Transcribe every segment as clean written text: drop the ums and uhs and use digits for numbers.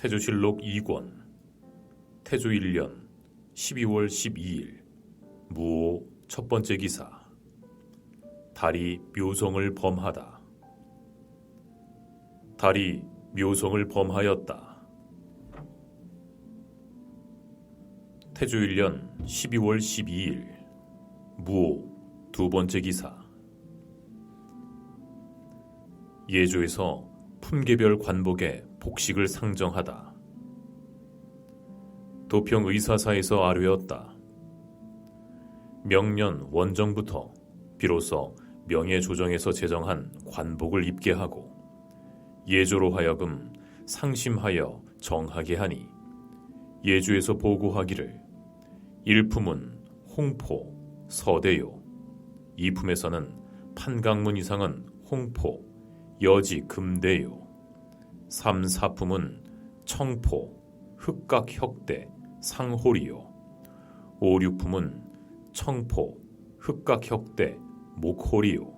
태조실록 2권 태조 1년 12월 12일 무오 첫 번째 기사. 달이 묘성을 범하다. 달이 묘성을 범하였다. 태조 1년 12월 12일 무오 두 번째 기사. 예조에서 품계별 관복에 복식을 상정하다. 도평 의사사에서 아뢰었다. 명년 원정부터 비로소 명예조정에서 제정한 관복을 입게 하고 예조로 하여금 상심하여 정하게 하니 예조에서 보고하기를 일품은 홍포, 서대요, 이품에서는 판강문 이상은 홍포, 여지 금대요, 3, 4품은 청포, 흑각혁대, 상홀이요, 5, 6품은 청포, 흑각혁대, 목홀이요,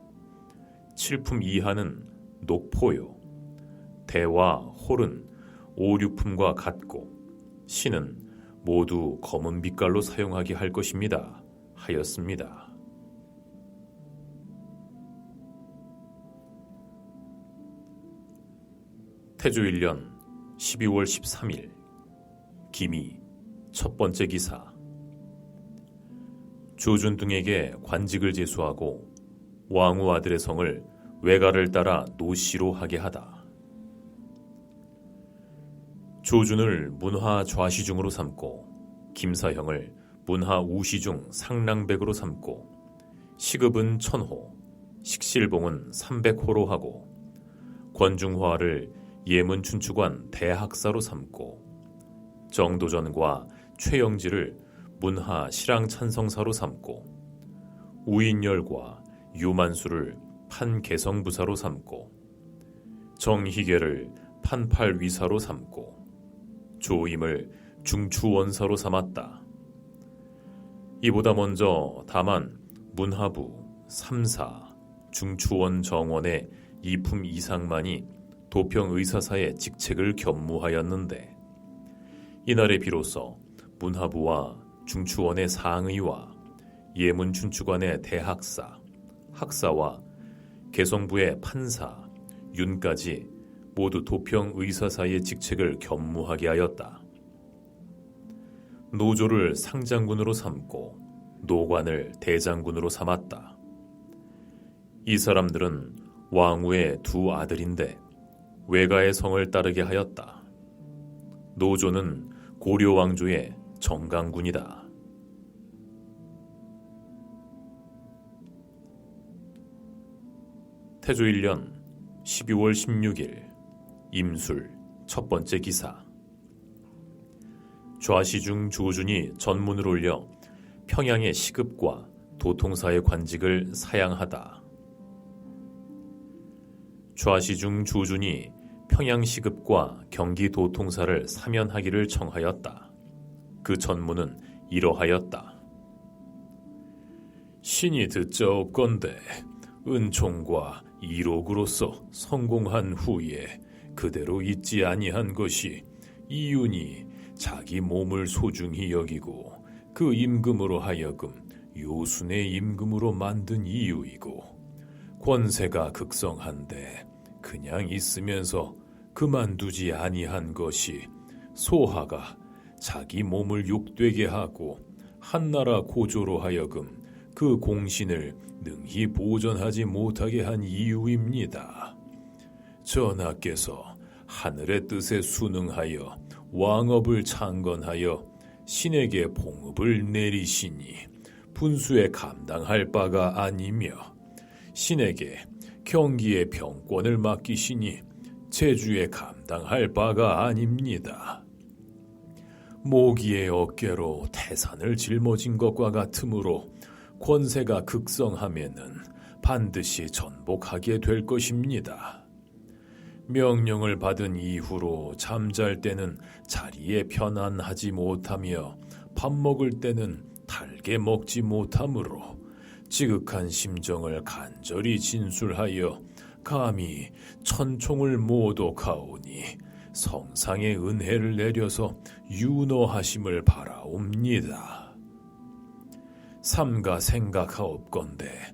7품 이하는 녹포요, 대와 홀은 5, 6품과 같고 신은 모두 검은 빛깔로 사용하게 할 것입니다 하였습니다. 태조 1년 12월 13일 기미 첫 번째 기사. 조준 등에게 관직을 제수하고 왕후 아들의 성을 외가를 따라 노씨로 하게 하다. 조준을 문하 좌시중으로 삼고 김사형을 문하 우시중 상랑백으로 삼고 시급은 1000호, 식실봉은 300호로 하고 권중화를 예문춘추관 대학사로 삼고 정도전과 최영지를 문하 실황찬성사로 삼고 우인열과 유만수를 판개성부사로 삼고 정희계를 판팔위사로 삼고 조임을 중추원사로 삼았다. 이보다 먼저 다만 문하부, 3사, 중추원 정원의 2품 이상만이 도평의사사의 직책을 겸무하였는데 이날에 비로소 문하부와 중추원의 상의와 예문춘추관의 대학사, 학사와 개성부의 판사, 윤까지 모두 도평의사사의 직책을 겸무하게 하였다. 노조를 상장군으로 삼고 노관을 대장군으로 삼았다. 이 사람들은 왕후의 두 아들인데 외가의 성을 따르게 하였다. 노조는 고려왕조의 정강군이다. 태조 1년 12월 16일 임술 첫 번째 기사. 좌시중 조준이 전문을 올려 평양의 시급과 도통사의 관직을 사양하다. 좌시중 조준이 평양시급과 경기도통사를 사면하기를 청하였다. 그 전문은 이러하였다. 신이 듣자옵건대 은총과 이록으로서 성공한 후에 그대로 잊지 아니한 것이 이윤이 자기 몸을 소중히 여기고 그 임금으로 하여금 요순의 임금으로 만든 이유이고 권세가 극성한데 그냥 있으면서 그만두지 아니한 것이 소하가 자기 몸을 욕되게 하고 한나라 고조로 하여금 그 공신을 능히 보존하지 못하게 한 이유입니다. 전하께서 하늘의 뜻에 순응하여 왕업을 창건하여 신에게 봉업을 내리시니 분수에 감당할 바가 아니며 신에게 경기의 병권을 맡기시니 제주에 감당할 바가 아닙니다. 모기의 어깨로 태산을 짊어진 것과 같으므로 권세가 극성하면은 반드시 전복하게 될 것입니다. 명령을 받은 이후로 잠잘 때는 자리에 편안하지 못하며 밥 먹을 때는 달게 먹지 못하므로 지극한 심정을 간절히 진술하여 감히 천총을 모독하오니 성상의 은혜를 내려서 윤호하심을 바라옵니다. 삼가 생각하옵건대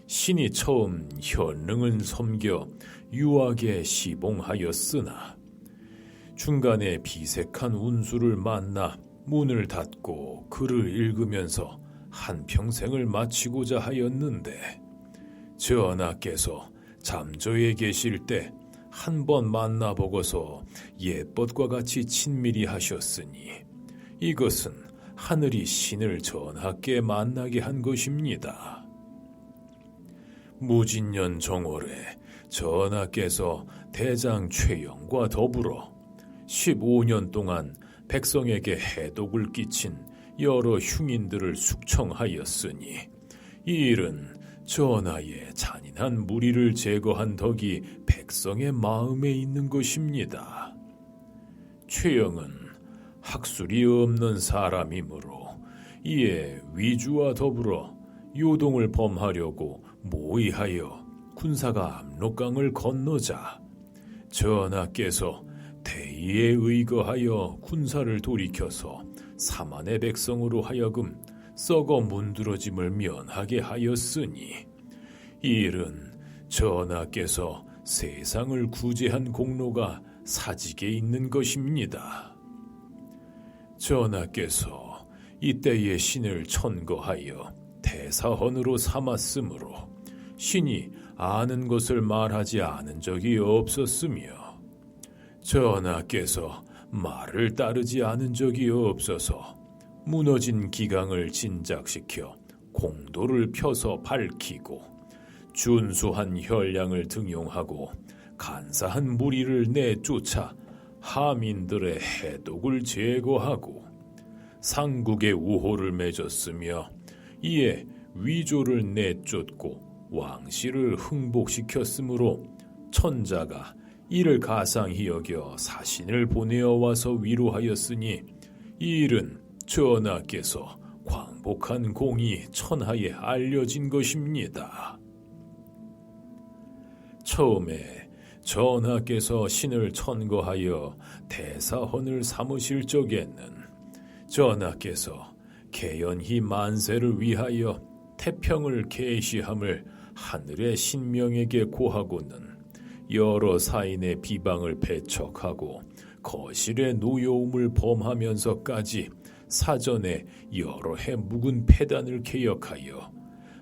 신이 처음 현능을 섬겨 유하게 시봉하였으나 중간에 비색한 운수를 만나 문을 닫고 글을 읽으면서 한평생을 마치고자 하였는데 전하께서 잠저에 계실 때 한 번 만나보고서 옛것과 같이 친밀히 하셨으니 이것은 하늘이 신을 전하께 만나게 한 것입니다. 무진년 정월에 전하께서 대장 최영과 더불어 15년 동안 백성에게 해독을 끼친 여러 흉인들을 숙청하였으니 이 일은 전하의 잔인한 무리를 제거한 덕이 백성의 마음에 있는 것입니다. 최영은 학술이 없는 사람이므로 이에 위주와 더불어 요동을 범하려고 모의하여 군사가 압록강을 건너자 전하께서 대의에 의거하여 군사를 돌이켜서 사만의 백성으로 하여금 썩어 문드러짐을 면하게 하였으니 이 일은 전하께서 세상을 구제한 공로가 사직에 있는 것입니다. 전하께서 이때의 신을 천거하여 대사헌으로 삼았으므로 신이 아는 것을 말하지 않은 적이 없었으며 전하께서 말을 따르지 않은 적이 없어서 무너진 기강을 진작시켜 공도를 펴서 밝히고 준수한 혈량을 등용하고 간사한 무리를 내쫓아 하민들의 해독을 제거하고 상국의 우호를 맺었으며 이에 위조를 내쫓고 왕실을 흥복시켰으므로 천자가 이를 가상히 여겨 사신을 보내어 와서 위로하였으니 이 일은 전하께서 광복한 공이 천하에 알려진 것입니다. 처음에 전하께서 신을 천거하여 대사헌을 삼으실 적에는 전하께서 개연히 만세를 위하여 태평을 계시함을 하늘의 신명에게 고하고는 여러 사인의 비방을 배척하고 거실의 노여움을 범하면서까지 사전에 여러 해 묵은 패단을 개혁하여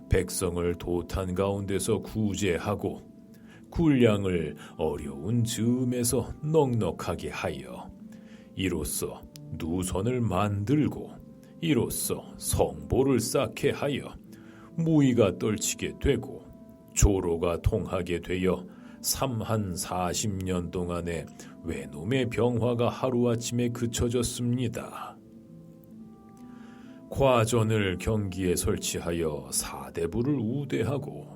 백성을 도탄 가운데서 구제하고 군량을 어려운 즈음에서 넉넉하게 하여 이로써 누선을 만들고 이로써 성보를 쌓게 하여 무의가 떨치게 되고 조로가 통하게 되어 삼한 40년 동안의 외놈의 병화가 하루아침에 그쳐졌습니다. 과전을 경기에 설치하여 사대부를 우대하고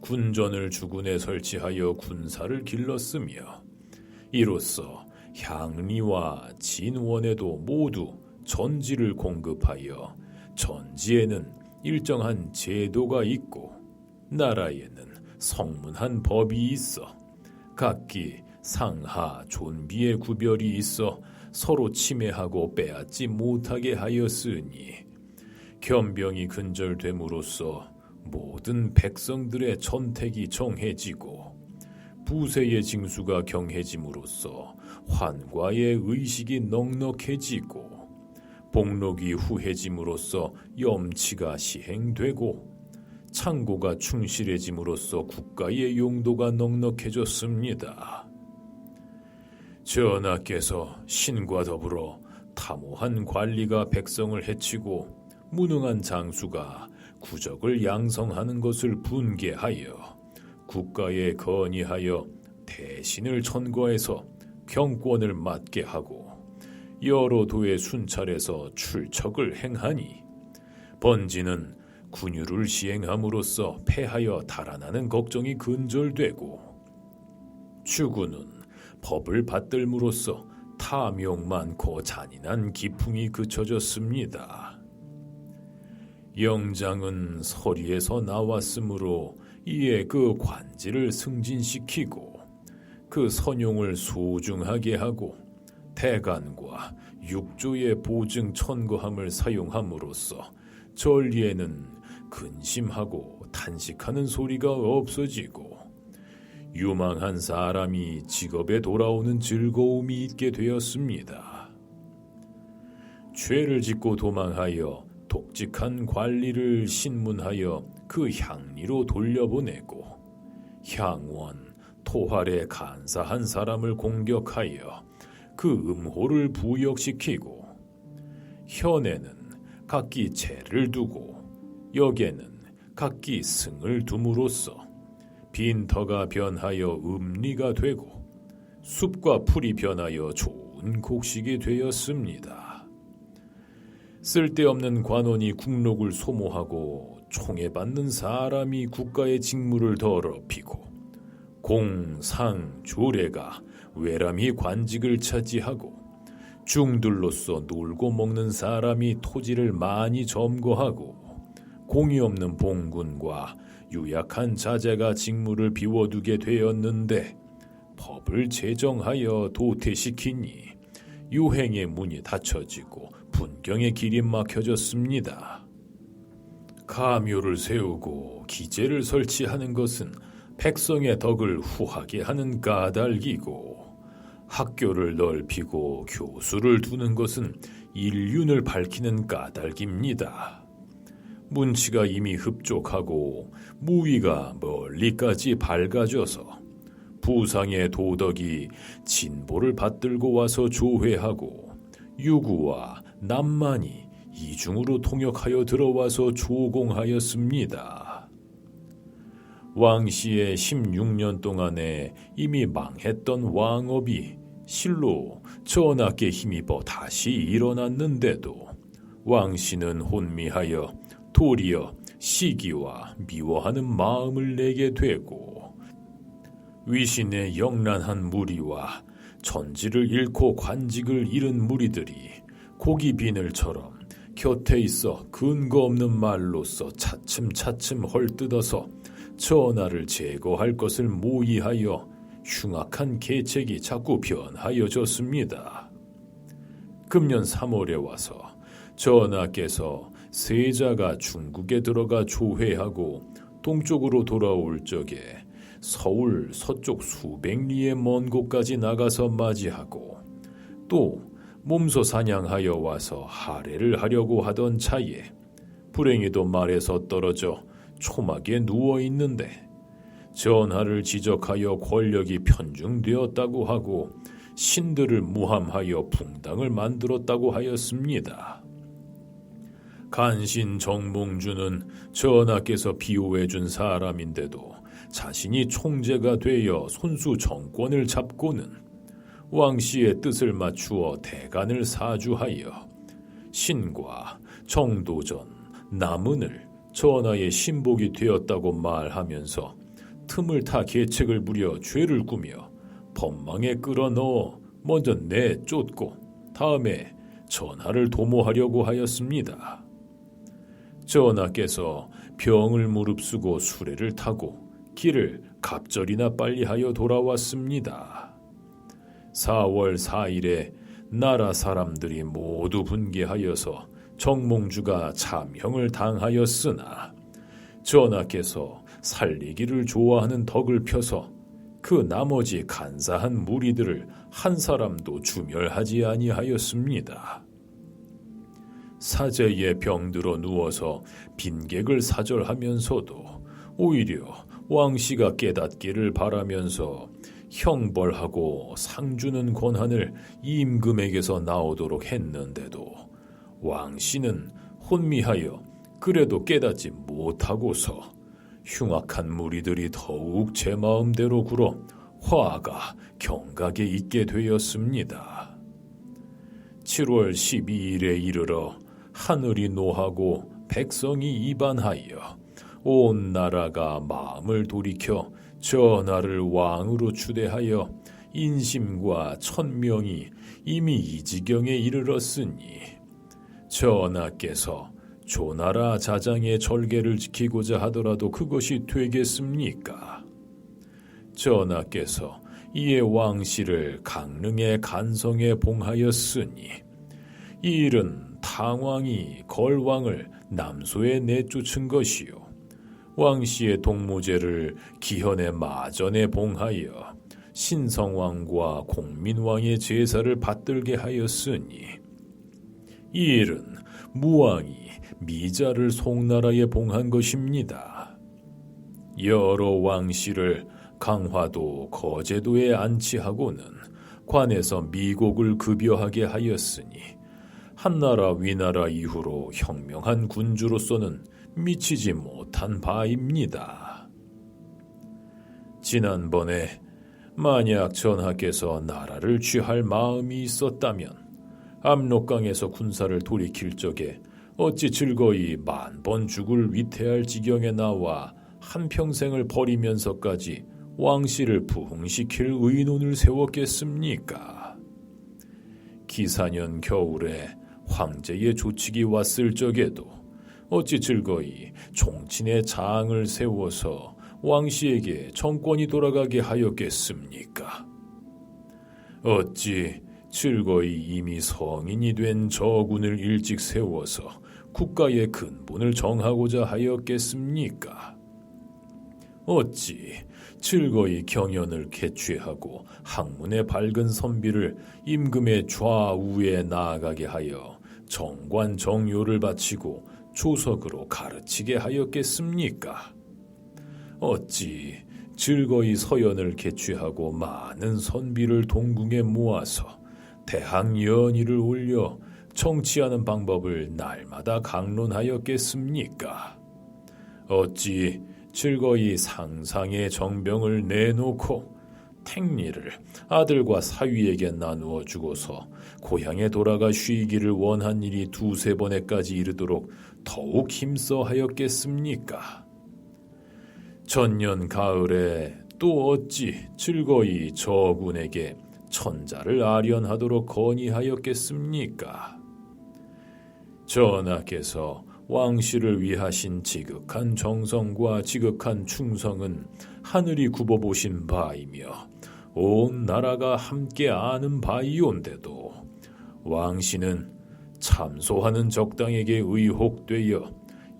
군전을 주군에 설치하여 군사를 길렀으며 이로써 향리와 진원에도 모두 전지를 공급하여 전지에는 일정한 제도가 있고 나라에는 성문한 법이 있어 각기 상하 존비의 구별이 있어 서로 침해하고 빼앗지 못하게 하였으니 겸병이 근절됨으로써 모든 백성들의 전택이 정해지고 부세의 징수가 경해짐으로써 환과의 의식이 넉넉해지고 복록이 후해짐으로써 염치가 시행되고 창고가 충실해짐으로써 국가의 용도가 넉넉해졌습니다. 전하께서 신과 더불어 탐호한 관리가 백성을 해치고 무능한 장수가 구적을 양성하는 것을 분개하여 국가에 건의하여 대신을 천거해서 경권을 맡게 하고 여러 도의 순찰에서 출척을 행하니 번지는 군유를 시행함으로써 패하여 달아나는 걱정이 근절되고 주군은 법을 받들므로써 탐욕 많고 잔인한 기풍이 그쳐졌습니다. 영장은 서리에서 나왔으므로 이에 그 관지를 승진시키고 그 선용을 소중하게 하고 대간과 육조의 보증 천거함을 사용함으로써 전리에는 근심하고 탄식하는 소리가 없어지고 유망한 사람이 직업에 돌아오는 즐거움이 있게 되었습니다. 죄를 짓고 도망하여 독직한 관리를 신문하여 그 향리로 돌려보내고 향원, 토활에 간사한 사람을 공격하여 그 음호를 부역시키고 현에는 각기 재를 두고 역에는 각기 승을 둠으로써 빈터가 변하여 음리가 되고 숲과 풀이 변하여 좋은 곡식이 되었습니다. 쓸데없는 관원이 국록을 소모하고 총애받는 사람이 국가의 직무를 더럽히고 공, 상, 조례가 외람이 관직을 차지하고 중들로서 놀고 먹는 사람이 토지를 많이 점거하고 공이 없는 봉군과 유약한 자제가 직무를 비워두게 되었는데 법을 제정하여 도태시키니 유행의 문이 닫혀지고 분경의 길이 막혀졌습니다. 가묘를 세우고 기제를 설치하는 것은 백성의 덕을 후하게 하는 까닭이고 학교를 넓히고 교수를 두는 것은 일륜을 밝히는 까닭입니다. 문치가 이미 흡족하고 무위가 멀리까지 밝아져서 부상의 도덕이 진보를 받들고 와서 조회하고 유구와 남만이 이중으로 통역하여 들어와서 조공하였습니다. 왕씨의 16년 동안에 이미 망했던 왕업이 실로 전하께 힘입어 다시 일어났는데도 왕씨는 혼미하여 도리어 시기와 미워하는 마음을 내게 되고 위신의 영란한 무리와 전지를 잃고 관직을 잃은 무리들이 고기 비늘처럼 곁에 있어 근거 없는 말로써 차츰차츰 헐뜯어서 전하를 제거할 것을 모의하여 흉악한 계책이 자꾸 변하여졌습니다. 금년 3월에 와서 전하께서 세자가 중국에 들어가 조회하고 동쪽으로 돌아올 적에 서울 서쪽 수백 리의 먼 곳까지 나가서 맞이하고 또 몸소 사냥하여 와서 할애를 하려고 하던 차에 불행히도 말에서 떨어져 초막에 누워있는데 전하를 지적하여 권력이 편중되었다고 하고 신들을 무함하여 붕당을 만들었다고 하였습니다. 간신 정몽주는 전하께서 비호해준 사람인데도 자신이 총재가 되어 손수 정권을 잡고는 왕씨의 뜻을 맞추어 대간을 사주하여 신과 정도전, 남은을 전하의 신복이 되었다고 말하면서 틈을 타 계책을 부려 죄를 꾸며 법망에 끌어넣어 먼저 내쫓고 다음에 전하를 도모하려고 하였습니다. 전하께서 병을 무릅쓰고 수레를 타고 길을 갑절이나 빨리하여 돌아왔습니다. 4월 4일에 나라 사람들이 모두 분개하여서 정몽주가 참형을 당하였으나 전하께서 살리기를 좋아하는 덕을 펴서 그 나머지 간사한 무리들을 한 사람도 주멸하지 아니하였습니다. 사제의 병들어 누워서 빈객을 사절하면서도 오히려 왕씨가 깨닫기를 바라면서 형벌하고 상주는 권한을 임금에게서 나오도록 했는데도 왕씨는 혼미하여 그래도 깨닫지 못하고서 흉악한 무리들이 더욱 제 마음대로 굴어 화가 경각에 있게 되었습니다. 7월 12일에 이르러 하늘이 노하고 백성이 이반하여 온 나라가 마음을 돌이켜 전하를 왕으로 추대하여 인심과 천명이 이미 이 지경에 이르렀으니 전하께서 조나라 자장의 절개를 지키고자 하더라도 그것이 되겠습니까? 전하께서 이에 왕씨를 강릉의 간성에 봉하였으니 이 일은 탕왕이 걸왕을 남소에 내쫓은 것이요 왕씨의 동무제를 기현의 마전에 봉하여 신성왕과 공민왕의 제사를 받들게 하였으니 이 일은 무왕이 미자를 송나라에 봉한 것입니다. 여러 왕씨를 강화도, 거제도에 안치하고는 관에서 미곡을 급여하게 하였으니 한나라 위나라 이후로 형명한 군주로서는 미치지 못한 바입니다. 지난번에 만약 전하께서 나라를 취할 마음이 있었다면 압록강에서 군사를 돌이킬 적에 어찌 즐거이 만번 죽을 위태할 지경에 나와 한평생을 버리면서까지 왕씨를 부흥시킬 의논을 세웠겠습니까? 기사년 겨울에 황제의 조칙이 왔을 적에도 어찌 즐거이 종친의 장을 세워서 왕씨에게 정권이 돌아가게 하였겠습니까? 어찌 즐거이 이미 성인이 된 저군을 일찍 세워서 국가의 근본을 정하고자 하였겠습니까? 어찌 즐거이 경연을 개최하고 학문의 밝은 선비를 임금의 좌우에 나아가게 하여 정관 정요를 바치고 조석으로 가르치게 하였겠습니까? 어찌 즐거이 서연을 개최하고 많은 선비를 동궁에 모아서 대학 연의를 올려 정치하는 방법을 날마다 강론하였겠습니까? 어찌 즐거이 상상의 정병을 내놓고 택리를 아들과 사위에게 나누어 주고서 고향에 돌아가 쉬기를 원한 일이 두세 번에까지 이르도록 더욱 힘써 하였겠습니까? 전년 가을에 또 어찌 즐거이 저군에게 천자를 아련하도록 건의하였겠습니까? 전하께서 왕씨를 위하신 지극한 정성과 지극한 충성은 하늘이 굽어보신 바이며 온 나라가 함께 아는 바이온데도 왕씨는 참소하는 적당에게 의혹되어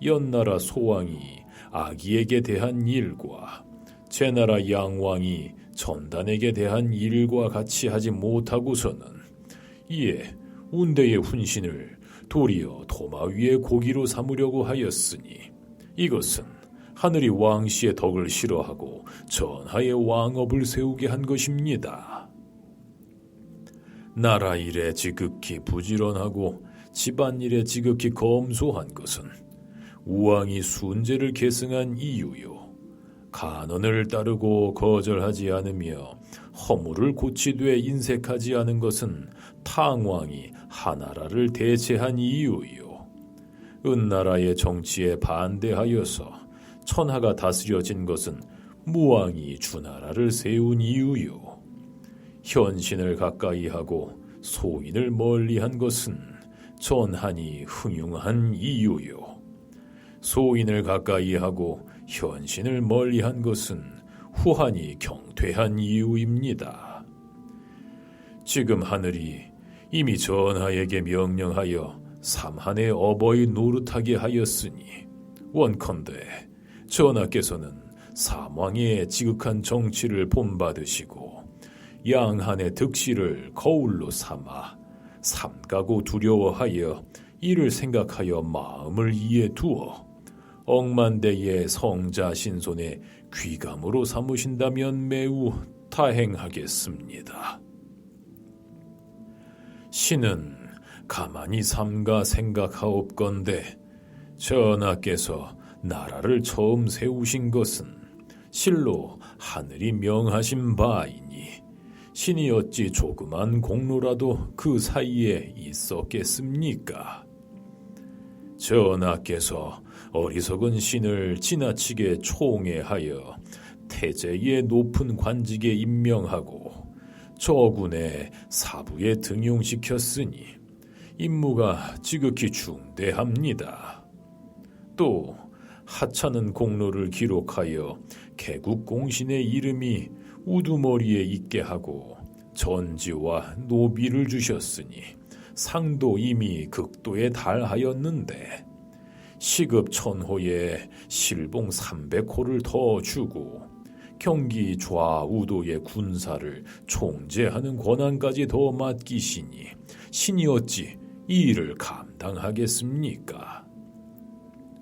연나라 소왕이 아기에게 대한 일과 제나라 양왕이 전단에게 대한 일과 같이 하지 못하고서는 이에 운대의 훈신을 도리어 도마 위에 고기로 삼으려고 하였으니 이것은 하늘이 왕씨의 덕을 싫어하고 전하의 왕업을 세우게 한 것입니다. 나라 일에 지극히 부지런하고 집안일에 지극히 검소한 것은 우왕이 순제를 계승한 이유요. 간언을 따르고 거절하지 않으며 허물을 고치되 인색하지 않은 것은 탕왕이 하나라를 대체한 이유요. 은나라의 정치에 반대하여서 천하가 다스려진 것은 무왕이 주나라를 세운 이유요. 현신을 가까이 하고 소인을 멀리한 것은 전한이 흥흉한 이유요. 소인을 가까이 하고 현신을 멀리한 것은 후한이 경퇴한 이유입니다. 지금 하늘이 이미 전하에게 명령하여 삼한의 어버이 노릇하게 하였으니 원컨대 전하께서는 삼왕의 지극한 정치를 본받으시고 양한의 득실을 거울로 삼아 삼가고 두려워하여 이를 생각하여 마음을 이에 두어 억만대의 성자 신손의 귀감으로 삼으신다면 매우 다행하겠습니다. 신은 가만히 삼가 생각하옵건대 전하께서 나라를 처음 세우신 것은 실로 하늘이 명하신 바이니 신이 어찌 조그만 공로라도 그 사이에 있었겠습니까? 전하께서 어리석은 신을 지나치게 총애하여 태제의 높은 관직에 임명하고 저군의 사부에 등용시켰으니 임무가 지극히 중대합니다. 또 하찮은 공로를 기록하여 개국 공신의 이름이 우두머리에 있게 하고 전지와 노비를 주셨으니 상도 이미 극도에 달하였는데 시급 1000호에 실봉 300호를 더 주고 경기 좌우도의 군사를 총재하는 권한까지 더 맡기시니 신이 어찌 이 일을 감당하겠습니까?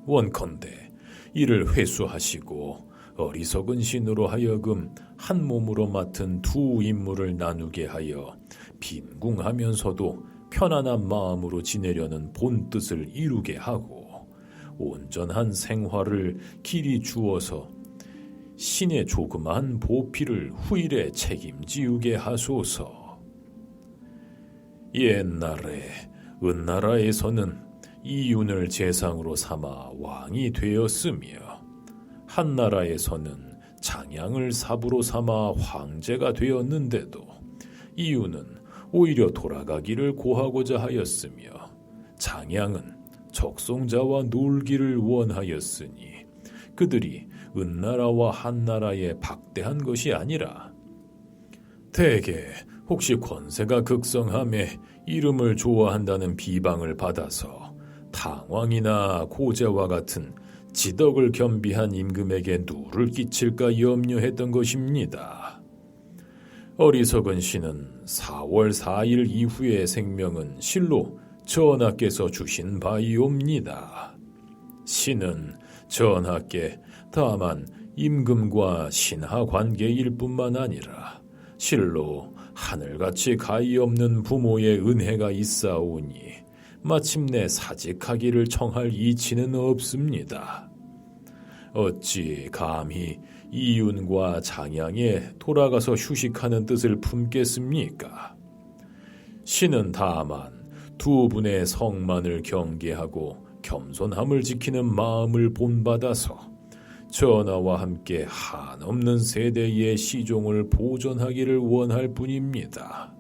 원컨대 이를 회수하시고 어리석은 신으로 하여금 한 몸으로 맡은 두 임무를 나누게 하여 빈궁하면서도 편안한 마음으로 지내려는 본뜻을 이루게 하고 온전한 생활을 길이 주어서 신의 조그마한 보필을 후일에 책임지우게 하소서. 옛날에 은나라에서는 이윤을 재상으로 삼아 왕이 되었으며 한나라에서는 장양을 사부로 삼아 황제가 되었는데도 이윤은 오히려 돌아가기를 고하고자 하였으며 장양은 적송자와 놀기를 원하였으니 그들이 은나라와 한나라에 박대한 것이 아니라 대개 혹시 권세가 극성함에 이름을 좋아한다는 비방을 받아서 당왕이나 고제와 같은 지덕을 겸비한 임금에게 누를 끼칠까 염려했던 것입니다. 어리석은 신은 4월 4일 이후의 생명은 실로 전하께서 주신 바이옵니다. 신은 전하께 다만 임금과 신하 관계일 뿐만 아니라 실로 하늘같이 가히 없는 부모의 은혜가 있사오니 마침내 사직하기를 청할 이치는 없습니다. 어찌 감히 이윤과 장양에 돌아가서 휴식하는 뜻을 품겠습니까? 신은 다만 두 분의 성만을 경계하고 겸손함을 지키는 마음을 본받아서 전하와 함께 한없는 세대의 시종을 보존하기를 원할 뿐입니다.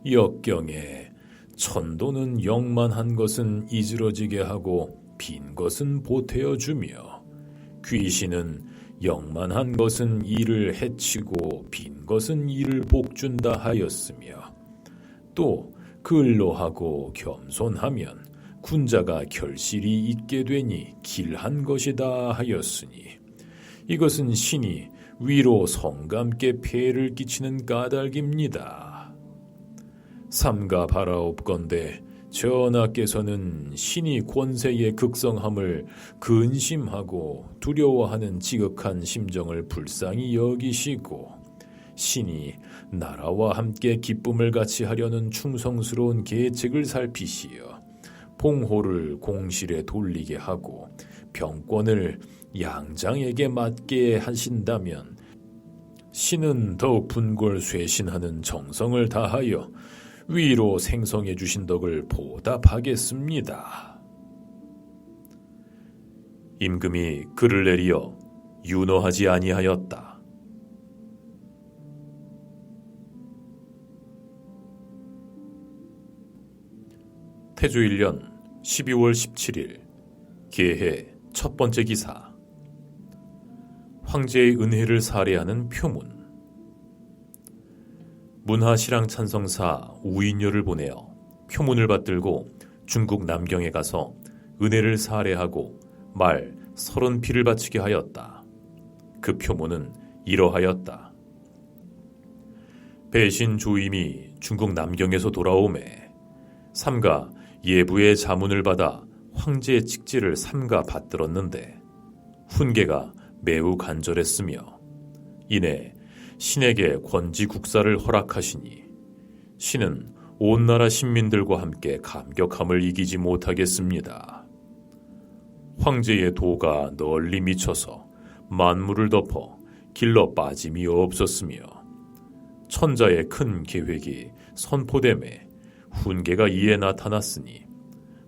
역경에 천도는 영만한 것은 이지러지게 하고 빈 것은 보태어 주며 귀신은 영만한 것은 이를 해치고 빈 것은 이를 복준다 하였으며 또 근로하고 겸손하면 군자가 결실이 있게 되니 길한 것이다 하였으니 이것은 신이 위로 성감께 폐해를 끼치는 까닭입니다. 삼가 바라옵건대 전하께서는 신이 권세의 극성함을 근심하고 두려워하는 지극한 심정을 불쌍히 여기시고 신이 나라와 함께 기쁨을 같이 하려는 충성스러운 계책을 살피시어 봉호를 공실에 돌리게 하고 병권을 양장에게 맡게 하신다면 신은 더욱 분골쇄신하는 정성을 다하여 위로 생성해 주신 덕을 보답하겠습니다. 임금이 글을 내리어 윤허하지 아니하였다. 태조 1년 12월 17일 계해 첫 번째 기사. 황제의 은혜를 사례하는 표문. 문하시랑 찬성사 우인녀를 보내어 표문을 받들고 중국 남경에 가서 은혜를 사례하고 말 30피를 바치게 하였다. 그 표문은 이러하였다. 배신 조임이 중국 남경에서 돌아오매 삼가 예부의 자문을 받아 황제의 직지를 삼가 받들었는데 훈계가 매우 간절했으며 이내 신에게 권지국사를 허락하시니 신은 온 나라 신민들과 함께 감격함을 이기지 못하겠습니다. 황제의 도가 널리 미쳐서 만물을 덮어 길러 빠짐이 없었으며 천자의 큰 계획이 선포됨에 훈계가 이에 나타났으니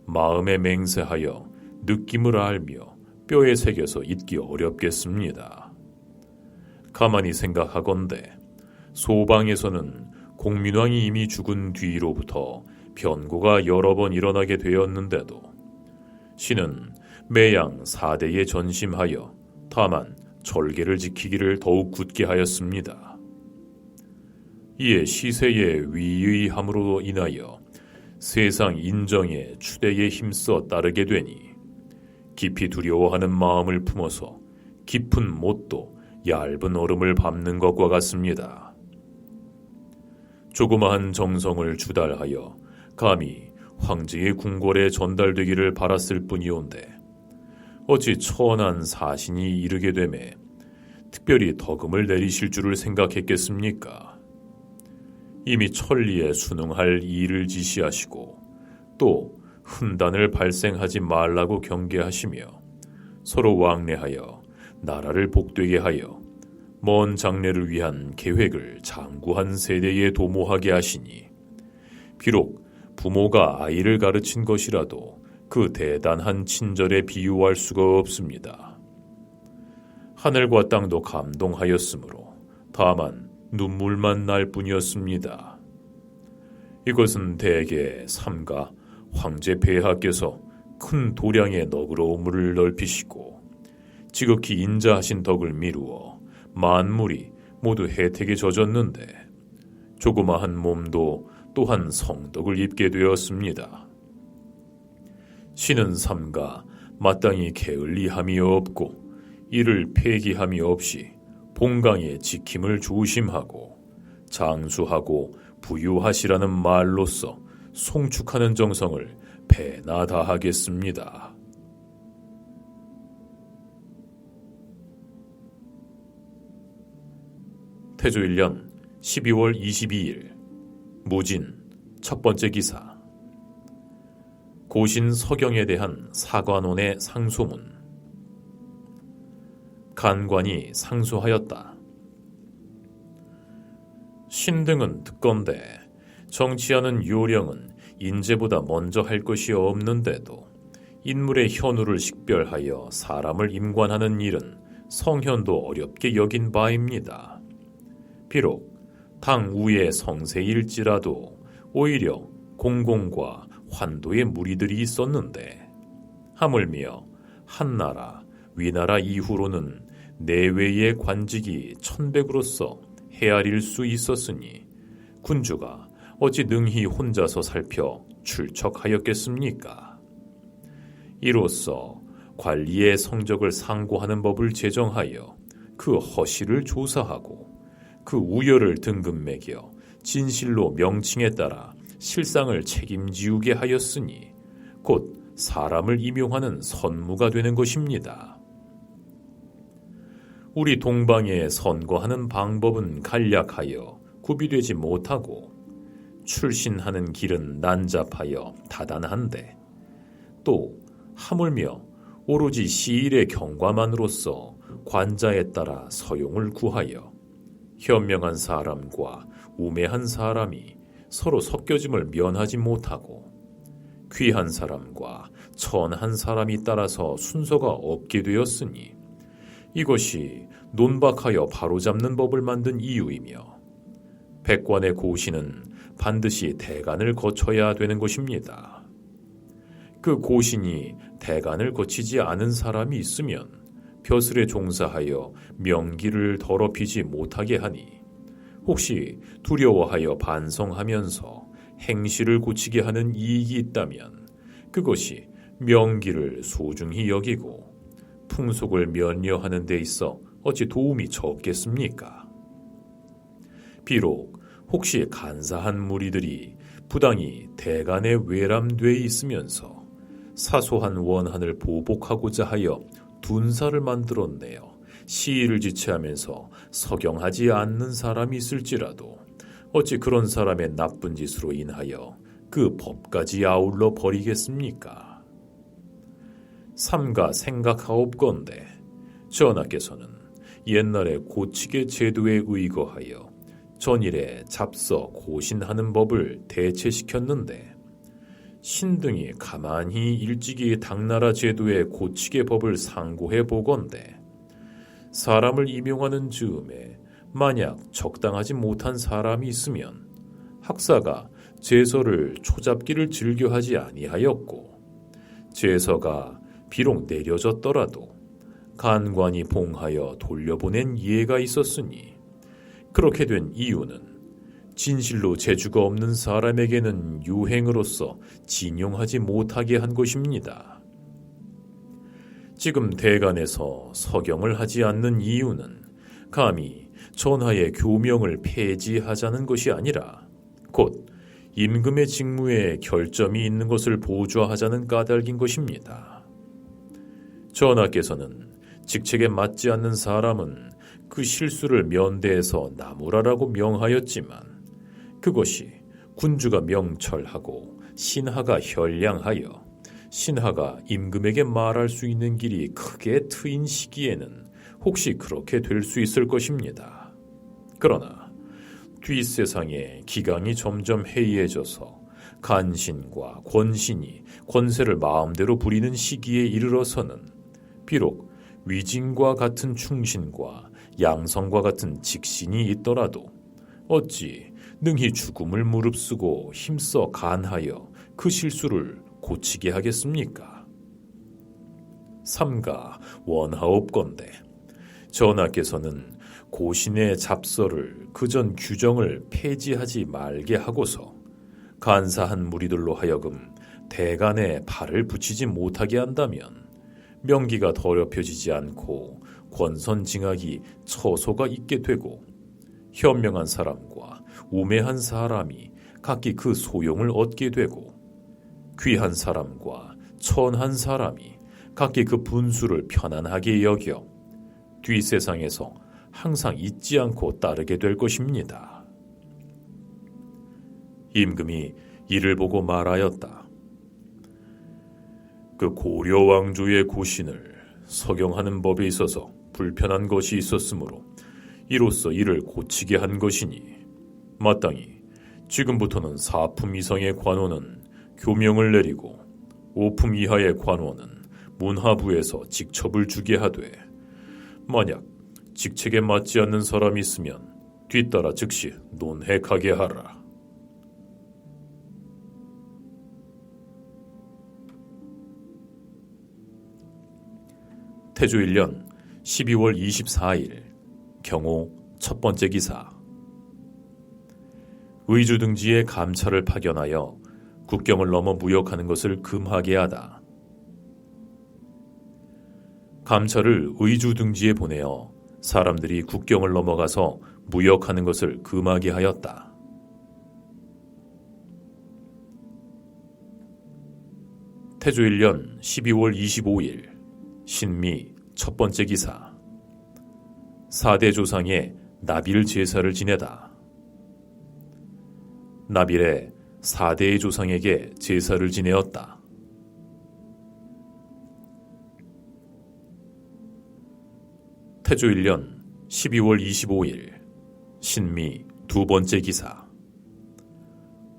마음에 맹세하여 느낌을 알며 뼈에 새겨서 잊기 어렵겠습니다. 가만히 생각하건대 소방에서는 공민왕이 이미 죽은 뒤로부터 변고가 여러 번 일어나게 되었는데도 신은 매양 4대에 전심하여 다만 절개를 지키기를 더욱 굳게 하였습니다. 이에 시세의 위의함으로 인하여 세상 인정에 추대에 힘써 따르게 되니 깊이 두려워하는 마음을 품어서 깊은 못도 얇은 얼음을 밟는 것과 같습니다. 조그마한 정성을 주달하여 감히 황제의 궁궐에 전달되기를 바랐을 뿐이온데 어찌 천한 사신이 이르게 되매 특별히 덕음을 내리실 줄을 생각했겠습니까? 이미 천리에 순응할 일을 지시하시고 또 훈단을 발생하지 말라고 경계하시며 서로 왕래하여 나라를 복되게 하여 먼 장래를 위한 계획을 장구한 세대에 도모하게 하시니 비록 부모가 아이를 가르친 것이라도 그 대단한 친절에 비유할 수가 없습니다. 하늘과 땅도 감동하였으므로 다만 눈물만 날 뿐이었습니다. 이것은 대개 삼가 황제 폐하께서 큰 도량의 너그러움을 넓히시고 지극히 인자하신 덕을 미루어 만물이 모두 혜택에 젖었는데 조그마한 몸도 또한 성덕을 입게 되었습니다. 신은 삼가 마땅히 게을리함이 없고 이를 폐기함이 없이 본강의 지킴을 조심하고 장수하고 부유하시라는 말로써 송축하는 정성을 배나 다하겠습니다. 태조 1년 12월 22일 무진 첫 번째 기사 고신 서경에 대한 사관원의 상소문. 간관이 상소하였다. 신등은 듣건대 정치하는 요령은 인재보다 먼저 할 것이 없는데도 인물의 현우를 식별하여 사람을 임관하는 일은 성현도 어렵게 여긴 바입니다. 비록 당 우의 성세일지라도 오히려 공공과 환도의 무리들이 있었는데 하물며 한나라, 위나라 이후로는 내외의 관직이 천백으로서 헤아릴 수 있었으니 군주가 어찌 능히 혼자서 살펴 출척하였겠습니까? 이로써 관리의 성적을 상고하는 법을 제정하여 그 허실을 조사하고 그 우열을 등급 매겨 진실로 명칭에 따라 실상을 책임지우게 하였으니 곧 사람을 임용하는 선무가 되는 것입니다. 우리 동방에 선거하는 방법은 간략하여 구비되지 못하고 출신하는 길은 난잡하여 다단한데 또 하물며 오로지 시일의 경과만으로서 관자에 따라 서용을 구하여 현명한 사람과 우매한 사람이 서로 섞여짐을 면하지 못하고 귀한 사람과 천한 사람이 따라서 순서가 없게 되었으니 이것이 논박하여 바로잡는 법을 만든 이유이며 백관의 고신은 반드시 대간을 거쳐야 되는 것입니다. 그 고신이 대간을 거치지 않은 사람이 있으면 벼슬에 종사하여 명기를 더럽히지 못하게 하니 혹시 두려워하여 반성하면서 행실을 고치게 하는 이익이 있다면 그것이 명기를 소중히 여기고 풍속을 면려하는 데 있어 어찌 도움이 적겠습니까? 비록 혹시 간사한 무리들이 부당히 대간에 외람돼 있으면서 사소한 원한을 보복하고자 하여 둔사를 만들어내어 시위를 지체하면서 서경하지 않는 사람이 있을지라도 어찌 그런 사람의 나쁜 짓으로 인하여 그 법까지 아울러 버리겠습니까? 삼가 생각하옵건대 전하께서는 옛날에 고칙의 제도에 의거하여 전일에 잡서 고신하는 법을 대체시켰는데 신등이 가만히 일찍이 당나라 제도의 고칙의 법을 상고해 보건대 사람을 임용하는 즈음에 만약 적당하지 못한 사람이 있으면 학사가 제서를 초잡기를 즐겨하지 아니하였고 제서가 비록 내려졌더라도 간관이 봉하여 돌려보낸 예가 있었으니 그렇게 된 이유는 진실로 재주가 없는 사람에게는 유행으로서 진용하지 못하게 한 것입니다. 지금 대간에서 서경을 하지 않는 이유는 감히 전하의 교명을 폐지하자는 것이 아니라 곧 임금의 직무에 결점이 있는 것을 보좌하자는 까닭인 것입니다. 전하께서는 직책에 맞지 않는 사람은 그 실수를 면대해서 나무라라고 명하였지만 그것이 군주가 명철하고 신하가 현량하여 신하가 임금에게 말할 수 있는 길이 크게 트인 시기에는 혹시 그렇게 될 수 있을 것입니다. 그러나 뒷세상에 기강이 점점 해이해져서 간신과 권신이 권세를 마음대로 부리는 시기에 이르러서는 비록 위진과 같은 충신과 양성과 같은 직신이 있더라도 어찌 능히 죽음을 무릅쓰고 힘써 간하여 그 실수를 고치게 하겠습니까? 삼가 원하옵건대 전하께서는 고신의 잡서를 그전 규정을 폐지하지 말게 하고서 간사한 무리들로 하여금 대간에 발을 붙이지 못하게 한다면 명기가 더럽혀지지 않고 권선징악이 처소가 있게 되고 현명한 사람과 우매한 사람이 각기 그 소용을 얻게 되고 귀한 사람과 천한 사람이 각기 그 분수를 편안하게 여겨 뒷세상에서 항상 잊지 않고 따르게 될 것입니다. 임금이 이를 보고 말하였다. 그 고려 왕조의 고신을 서경하는 법에 있어서 불편한 것이 있었으므로 이로써 이를 고치게 한 것이니 마땅히 지금부터는 4품 이상의 관원은 교명을 내리고 5품 이하의 관원은 문하부에서 직첩을 주게 하되 만약 직책에 맞지 않는 사람이 있으면 뒤따라 즉시 논핵하게 하라. 태조 1년 12월 24일 경호 첫 번째 기사. 의주 등지에 감찰을 파견하여 국경을 넘어 무역하는 것을 금하게 하다. 감찰을 의주 등지에 보내어 사람들이 국경을 넘어가서 무역하는 것을 금하게 하였다. 태조 1년 12월 25일 신미 첫 번째 기사. 4대 조상의 나빌 제사를 지내다. 나빌의 4대의 조상에게 제사를 지내었다. 태조 1년 12월 25일 신미 두 번째 기사.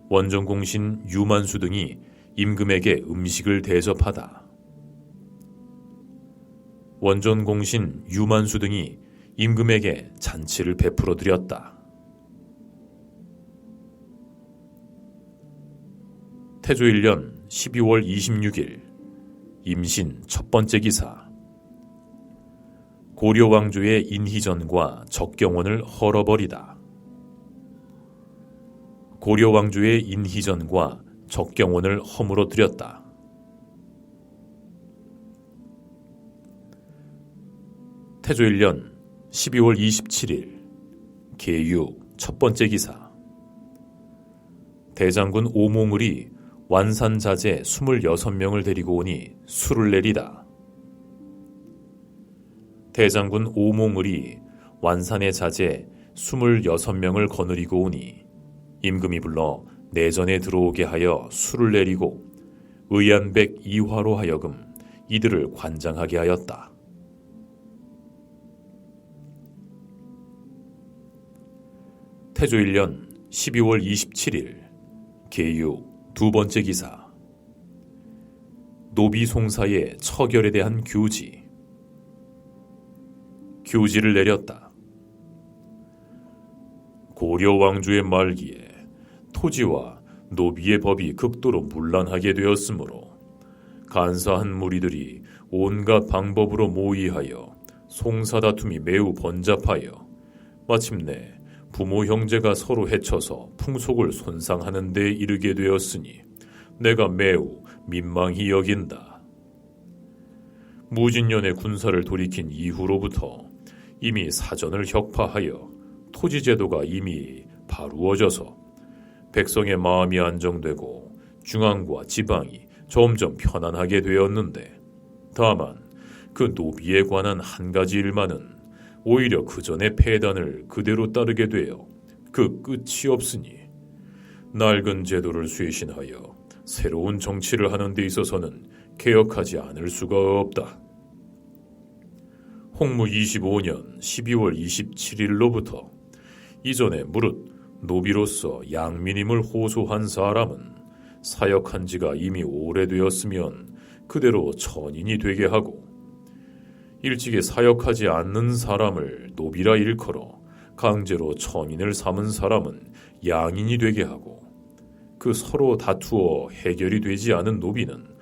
원정공신 유만수 등이 임금에게 음식을 대접하다. 원전공신 유만수 등이 임금에게 잔치를 베풀어 드렸다. 태조 1년 12월 26일 임신 첫 번째 기사. 고려 왕조의 인희전과 적경원을 헐어버리다. 고려 왕조의 인희전과 적경원을 허물어뜨렸다. 태조 1년 12월 27일 계유 첫 번째 기사. 대장군 오몽을이 완산자제 26명을 데리고 오니 술을 내리다. 대장군 오몽을이 완산의 자제 26명을 거느리고 오니 임금이 불러 내전에 들어오게 하여 술을 내리고 의안백 이화로 하여금 이들을 관장하게 하였다. 태조 1년 12월 27일 계유 두 번째 기사. 노비송사의 처결에 대한 교지. 교지를 내렸다. 고려 왕조의 말기에 토지와 노비의 법이 극도로 문란하게 되었으므로 간사한 무리들이 온갖 방법으로 모의하여 송사다툼이 매우 번잡하여 마침내 부모 형제가 서로 해쳐서 풍속을 손상하는 데 이르게 되었으니 내가 매우 민망히 여긴다. 무진년의 군사를 돌이킨 이후로부터 이미 사전을 혁파하여 토지제도가 이미 바루어져서 백성의 마음이 안정되고 중앙과 지방이 점점 편안하게 되었는데, 다만 그 노비에 관한 한 가지 일만은 오히려 그 전의 폐단을 그대로 따르게 되어 그 끝이 없으니 낡은 제도를 쇄신하여 새로운 정치를 하는 데 있어서는 개혁하지 않을 수가 없다. 홍무 25년 12월 27일로부터 이전에 무릇 노비로서 양민임을 호소한 사람은 사역한 지가 이미 오래되었으면 그대로 천인이 되게 하고, 일찍이 사역하지 않는 사람을 노비라 일컬어 강제로 천인을 삼은 사람은 양인이 되게 하고, 그 서로 다투어 해결이 되지 않은 노비는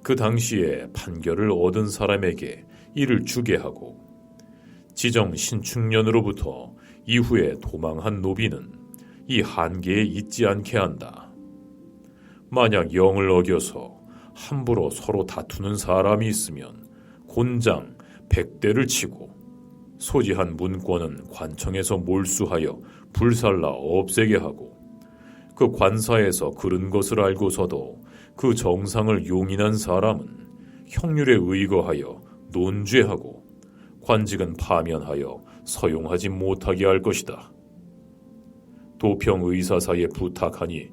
그 당시에 판결을 얻은 사람에게 이를 주게 하고, 지정 신축년으로부터 이후에 도망한 노비는 이 한계에 있지 않게 한다. 만약 영을 어겨서 함부로 서로 다투는 사람이 있으면 곤장 100대를 치고 소지한 문권은 관청에서 몰수하여 불살라 없애게 하고, 그 관사에서 그른 것을 알고서도 그 정상을 용인한 사람은 형률에 의거하여 논죄하고 관직은 파면하여 서용하지 못하게 할 것이다. 도평의사사에 부탁하니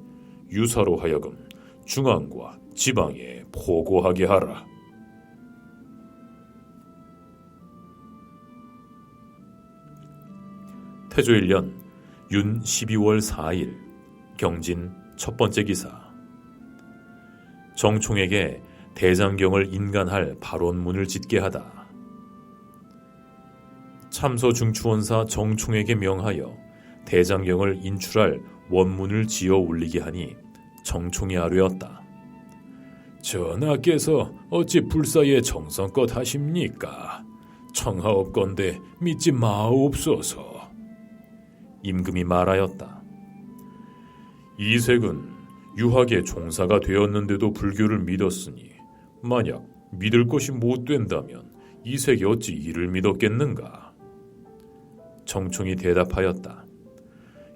유사로 하여금 중앙과 지방에 보고하게 하라. 태조 1년 윤 12월 4일 경진 첫 번째 기사. 정총에게 대장경을 인간할 발원문을 짓게 하다. 참서 중추원사 정총에게 명하여 대장경을 인출할 원문을 지어 올리게 하니 정총이 아뢰었다. 전하께서 어찌 불사에 정성껏 하십니까? 청하옵건대 믿지 마옵소서. 임금이 말하였다. 이색은 유학의 종사가 되었는데도 불교를 믿었으니 만약 믿을 것이 못 된다면 이색이 어찌 이를 믿었겠는가? 정총이 대답하였다.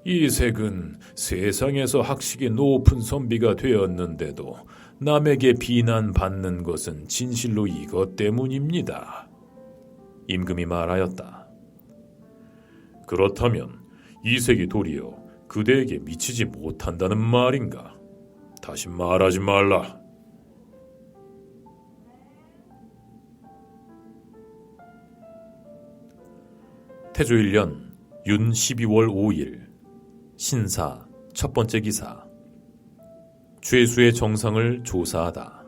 이색은 세상에서 학식이 높은 선비가 되었는데도 남에게 비난받는 것은 진실로 이것 때문입니다. 임금이 말하였다. 그렇다면 이색이 도리어 그대에게 미치지 못한다는 말인가? 다시 말하지 말라. 태조 1년 윤 12월 5일 신사 첫 번째 기사. 죄수의 정상을 조사하다.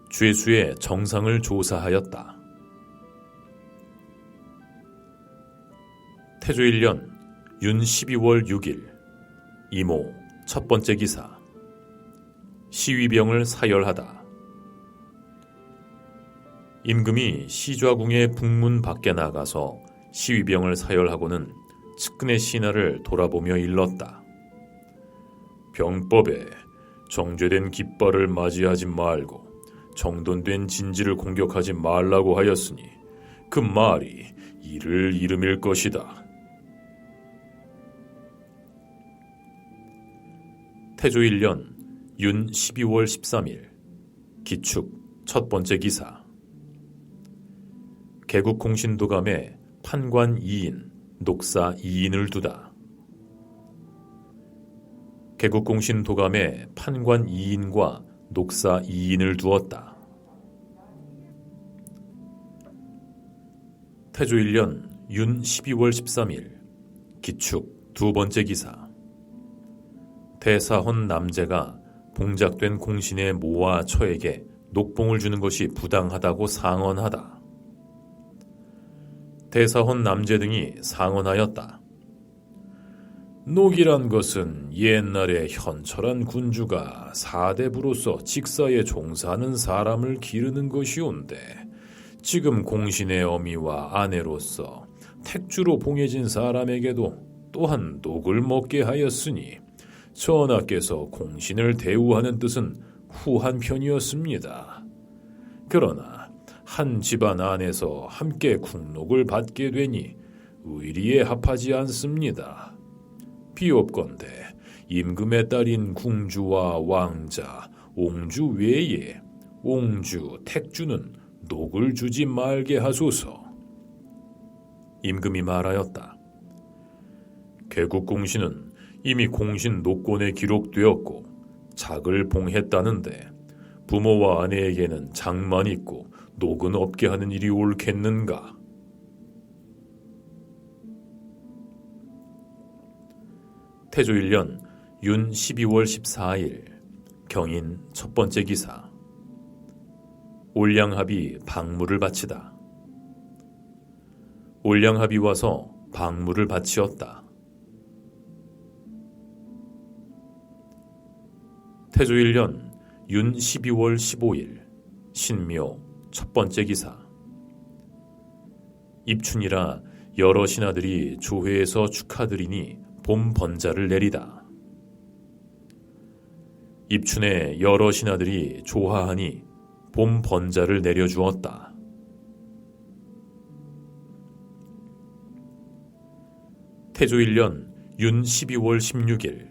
죄수의 정상을 조사하였다. 태조 1년 윤 12월 6일 이모 첫 번째 기사. 시위병을 사열하다. 임금이 시좌궁의 북문 밖에 나가서 시위병을 사열하고는 측근의 신하를 돌아보며 일렀다. 병법에 정죄된 깃발을 맞이하지 말고 정돈된 진지를 공격하지 말라고 하였으니 그 말이 이를 이름일 것이다. 태조 1년 윤 12월 13일 기축 첫 번째 기사. 개국공신도감에 판관 2인, 녹사 2인을 두다. 개국공신도감에 판관 2인과 녹사 2인을 두었다. 태조 1년 윤 12월 13일 기축 두 번째 기사. 대사헌 남제가 봉작된 공신의 모와 처에게 녹봉을 주는 것이 부당하다고 상언하다. 대사헌 남제 등이 상언하였다. 녹이란 것은 옛날에 현철한 군주가 사대부로서 직사에 종사하는 사람을 기르는 것이온데 지금 공신의 어미와 아내로서 택주로 봉해진 사람에게도 또한 녹을 먹게 하였으니 전하께서 공신을 대우하는 뜻은 후한 편이었습니다. 그러나 한 집안 안에서 함께 국록을 받게 되니 의리에 합하지 않습니다. 비옵건대 임금의 딸인 궁주와 왕자, 옹주 외에 옹주, 택주는 녹을 주지 말게 하소서. 임금이 말하였다. 개국공신은 이미 공신 녹권에 기록되었고 작을 봉했다는데 부모와 아내에게는 장만 있고 녹은 없게 하는 일이 옳겠는가? 태조 1년 윤 12월 14일 경인 첫 번째 기사. 올량합이 방물을 바치다. 올량합이 와서 방물을 바치었다. 태조 1년 윤 12월 15일 신묘 첫 번째 기사. 입춘이라 여러 신하들이 조회에서 축하드리니 봄 번자를 내리다. 입춘에 여러 신하들이 조하하니 봄 번자를 내려주었다. 태조 1년 윤 12월 16일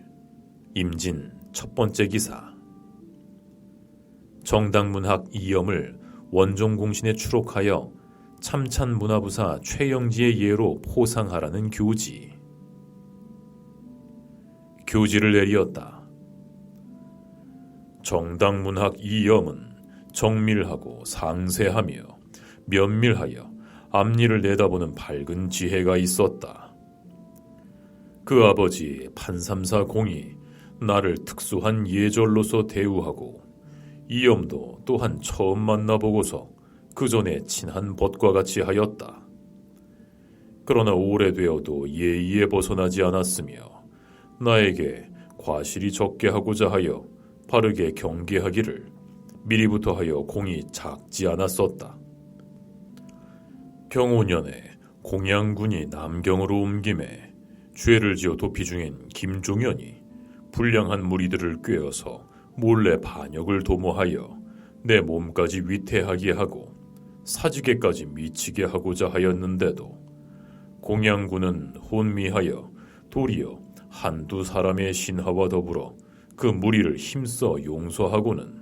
임진 첫 번째 기사. 정당문학 이염을 원종공신에 추록하여 참찬문화부사 최영지의 예로 포상하라는 교지. 교지를 내리었다. 정당문학 이염은 정밀하고 상세하며 면밀하여 앞니를 내다보는 밝은 지혜가 있었다. 그 아버지 판삼사 공이 나를 특수한 예절로서 대우하고 이염도 또한 처음 만나보고서 그 전에 친한 벗과 같이 하였다. 그러나 오래되어도 예의에 벗어나지 않았으며 나에게 과실이 적게 하고자 하여 바르게 경계하기를 미리부터 하여 공이 작지 않았었다. 경오년에 공양군이 남경으로 옮김에 죄를 지어 도피 중인 김종현이 불량한 무리들을 꿰어서 몰래 반역을 도모하여 내 몸까지 위태하게 하고 사직에까지 미치게 하고자 하였는데도 공양군은 혼미하여 도리어 한두 사람의 신하와 더불어 그 무리를 힘써 용서하고는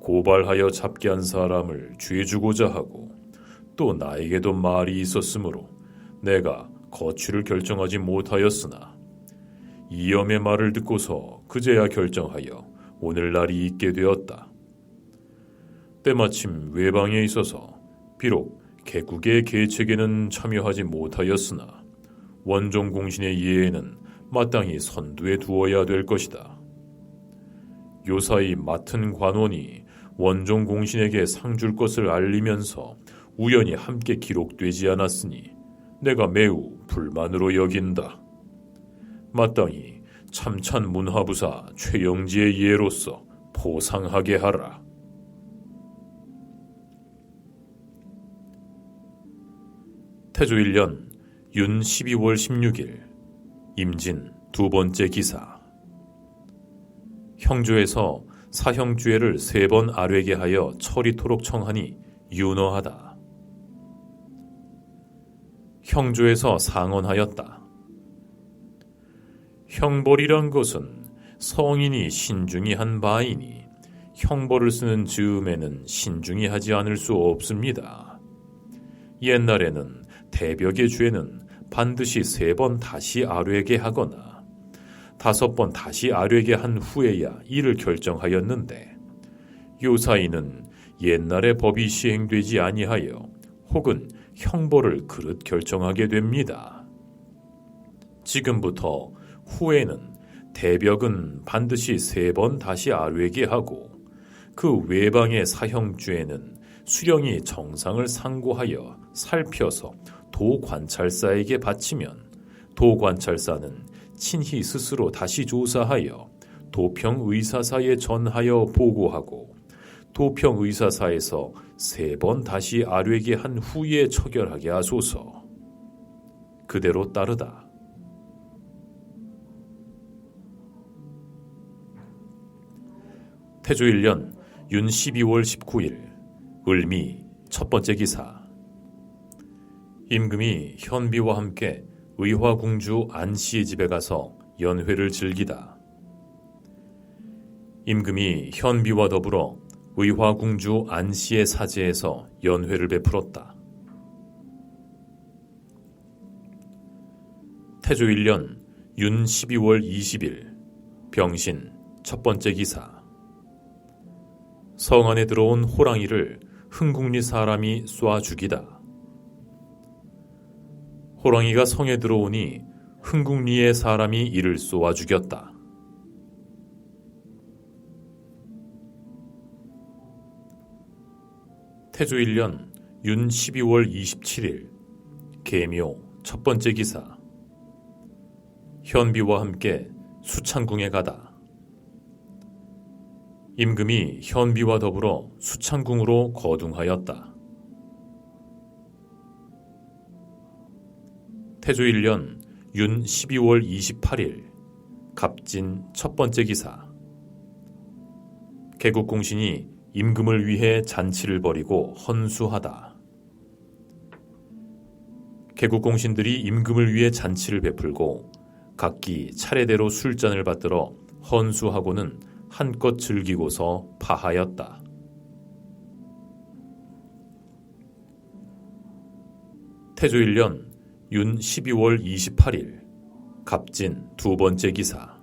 고발하여 잡게 한 사람을 죄 주고자 하고 또 나에게도 말이 있었으므로 내가 거취를 결정하지 못하였으나 이염의 말을 듣고서 그제야 결정하여 오늘날이 있게 되었다. 때마침 외방에 있어서 비록 개국의 계책에는 참여하지 못하였으나 원종공신의 예에는 마땅히 선두에 두어야 될 것이다. 요사이 맡은 관원이 원종공신에게 상 줄 것을 알리면서 우연히 함께 기록되지 않았으니 내가 매우 불만으로 여긴다. 마땅히 참찬 문화부사 최영지의 예로서 포상하게 하라. 태조 1년 윤 12월 16일 임진 두 번째 기사. 형조에서 사형죄를 3번 아뢰게 하여 처리토록 청하니 윤허하다. 형조에서 상언하였다. 형벌이란 것은 성인이 신중히 한 바이니 형벌을 쓰는 즈음에는 신중히 하지 않을 수 없습니다. 옛날에는 대벽의 죄는 반드시 3번 다시 아뢰게 하거나 5번 다시 아뢰게 한 후에야 이를 결정하였는데 요사이는 옛날의 법이 시행되지 아니하여 혹은 형벌을 그릇 결정하게 됩니다. 지금부터 후에는 대벽은 반드시 3번 다시 아뢰게 하고 그 외방의 사형죄에는 수령이 정상을 상고하여 살펴서 도관찰사에게 바치면 도관찰사는 친히 스스로 다시 조사하여 도평의사사에 전하여 보고하고 도평의사사에서 3번 다시 아뢰게 한 후에 처결하게 하소서. 그대로 따르다. 태조 1년 윤 12월 19일 을미 첫 번째 기사. 임금이 현비와 함께 의화궁주 안씨의 집에 가서 연회를 즐기다. 임금이 현비와 더불어 의화궁주 안씨의 사제에서 연회를 베풀었다. 태조 1년 윤 12월 20일 병신 첫 번째 기사. 성 안에 들어온 호랑이를 흥국리 사람이 쏴 죽이다. 호랑이가 성에 들어오니 흥국리의 사람이 이를 쏘아 죽였다. 태조 1년 윤 12월 27일 계묘 첫 번째 기사. 현비와 함께 수창궁에 가다. 임금이 현비와 더불어 수창궁으로 거둥하였다. 태조 1년 윤 12월 28일 갑진 첫 번째 기사. 개국공신이 임금을 위해 잔치를 벌이고 헌수하다. 개국공신들이 임금을 위해 잔치를 베풀고 각기 차례대로 술잔을 받들어 헌수하고는 한껏 즐기고서 파하였다. 태조 1년 윤 12월 28일 갑진 두 번째 기사.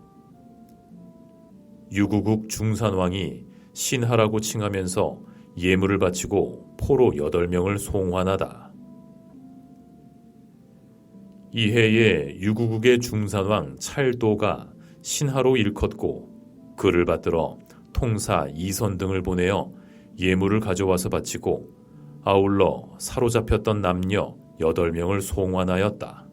유구국 중산왕이 신하라고 칭하면서 예물을 바치고 포로 8명을 송환하다. 이해에 유구국의 중산왕 찰도가 신하로 일컫고 그를 받들어 통사 이선 등을 보내어 예물을 가져와서 바치고 아울러 사로잡혔던 남녀 8명을 송환하였다.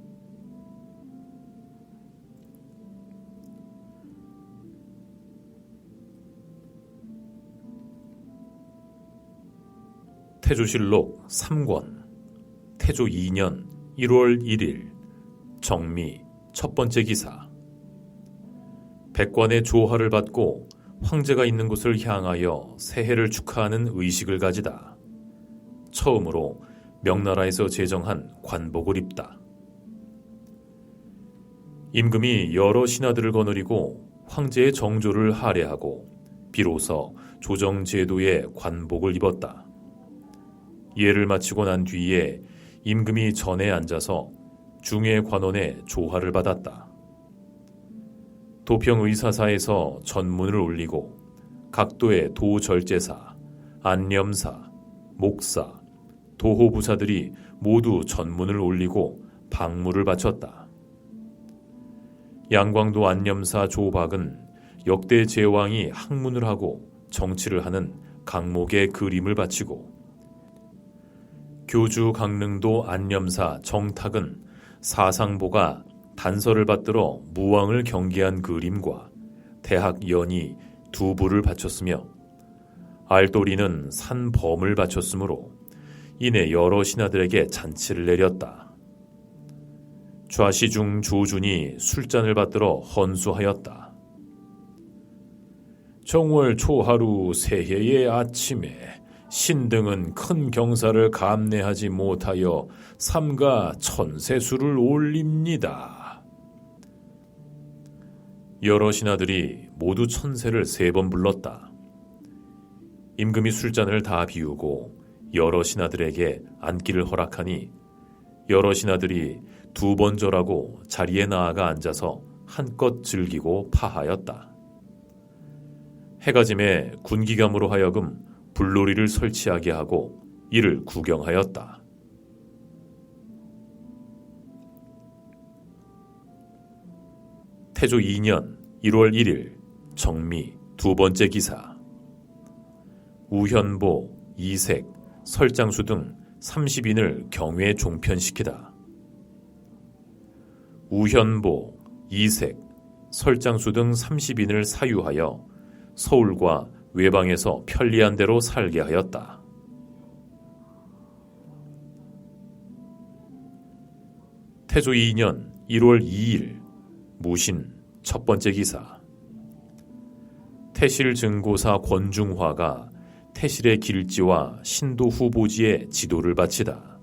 태조실록 3권 태조 2년 1월 1일 정미 첫 번째 기사. 백관의 조화를 받고 황제가 있는 곳을 향하여 새해를 축하하는 의식을 가지다. 처음으로 명나라에서 제정한 관복을 입다. 임금이 여러 신하들을 거느리고 황제의 정조를 할애하고 비로소 조정제도의 관복을 입었다. 예를 마치고 난 뒤에 임금이 전에 앉아서 중의 관원의 조화를 받았다. 도평의사사에서 전문을 올리고 각도의 도절제사, 안념사, 목사, 도호부사들이 모두 전문을 올리고 방무를 바쳤다. 양광도 안념사 조박은 역대 제왕이 학문을 하고 정치를 하는 강목의 그림을 바치고 교주 강릉도 안념사 정탁은 사상보가 단서를 받들어 무왕을 경계한 그림과 대학 연이 2부를 바쳤으며 알도리는 산범을 바쳤으므로 이내 여러 신하들에게 잔치를 내렸다. 좌시중 조준이 술잔을 받들어 헌수하였다. 정월 초하루 새해의 아침에 신등은 큰 경사를 감내하지 못하여 삼가 천세수를 올립니다. 여러 신하들이 모두 천세를 3번 불렀다. 임금이 술잔을 다 비우고 여러 신하들에게 앉기를 허락하니 여러 신하들이 2번 절하고 자리에 나아가 앉아서 한껏 즐기고 파하였다. 해가 짐에 군기감으로 하여금 불놀이를 설치하게 하고 이를 구경하였다. 태조 2년 1월 1일 정미 두 번째 기사. 우현보, 이색, 설장수 등 30인을 경외 종편시키다. 우현보, 이색, 설장수 등 30인을 사유하여 서울과 외방에서 편리한 대로 살게 하였다. 태조 2년 1월 2일 무신 첫 번째 기사. 태실 증고사 권중화가 태실의 길지와 신도 후보지에 지도를 바치다.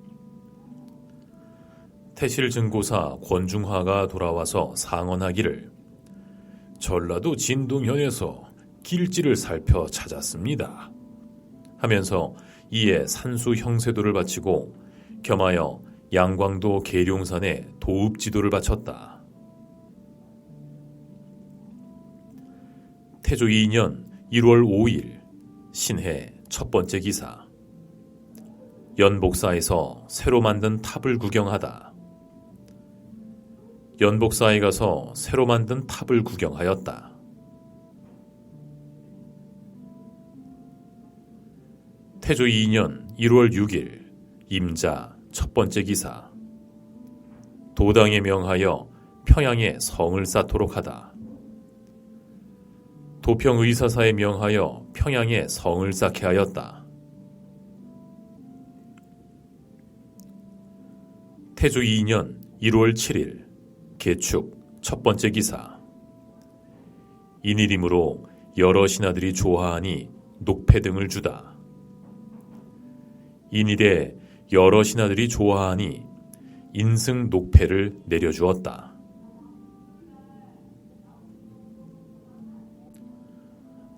태실 증고사 권중화가 돌아와서 상언하기를 전라도 진동현에서 길지를 살펴 찾았습니다 하면서 이에 산수 형세도를 바치고 겸하여 양광도 계룡산에 도읍 지도를 바쳤다. 태조 2년 1월 5일 신해 첫 번째 기사. 연복사에서 새로 만든 탑을 구경하다. 연복사에 가서 새로 만든 탑을 구경하였다. 태조 2년 1월 6일 임자 첫 번째 기사. 도당에 명하여 평양에 성을 쌓도록 하다. 도평의사사에 명하여 평양에 성을 쌓게 하였다. 태조 2년 1월 7일 개축 첫 번째 기사. 인일이므로 여러 신하들이 좋아하니 녹패 등을 주다. 인일에 여러 신하들이 좋아하니 인승 녹패를 내려주었다.